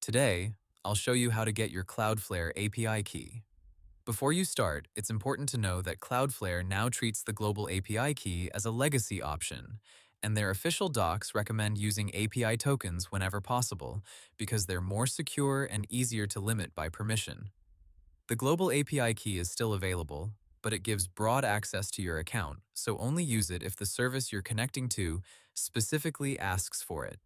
Today, I'll show you how to get your Cloudflare API key. Before you start, it's important to know that Cloudflare now treats the global API key as a legacy option, and their official docs recommend using API tokens whenever possible because they're more secure and easier to limit by permission. The global API key is still available, but it gives broad access to your account, so only use it if the service you're connecting to specifically asks for it.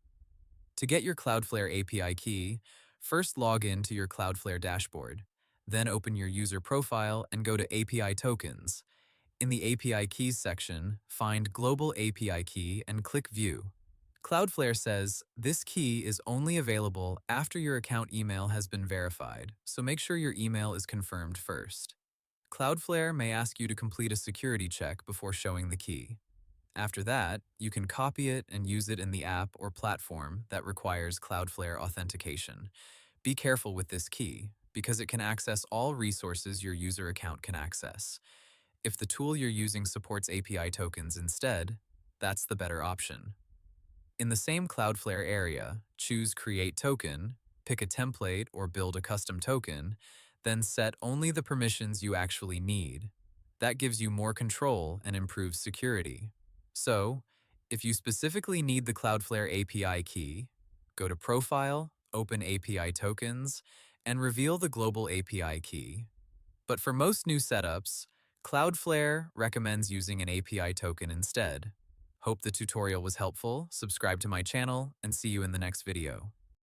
To get your Cloudflare API key, first log in to your Cloudflare dashboard. Then open your user profile and go to API tokens. In the API keys section, find Global API Key and click View. Cloudflare says this key is only available after your account email has been verified, so make sure your email is confirmed first. Cloudflare may ask you to complete a security check before showing the key. After that, you can copy it and use it in the app or platform that requires Cloudflare authentication. Be careful with this key, because it can access all resources your user account can access. If the tool you're using supports API tokens instead, that's the better option. In the same Cloudflare area, choose Create Token, pick a template or build a custom token, then set only the permissions you actually need. That gives you more control and improves security. So, if you specifically need the Cloudflare API key, go to Profile, open API tokens, and reveal the global API key. But for most new setups, Cloudflare recommends using an API token instead. Hope the tutorial was helpful, subscribe to my channel, and see you in the next video.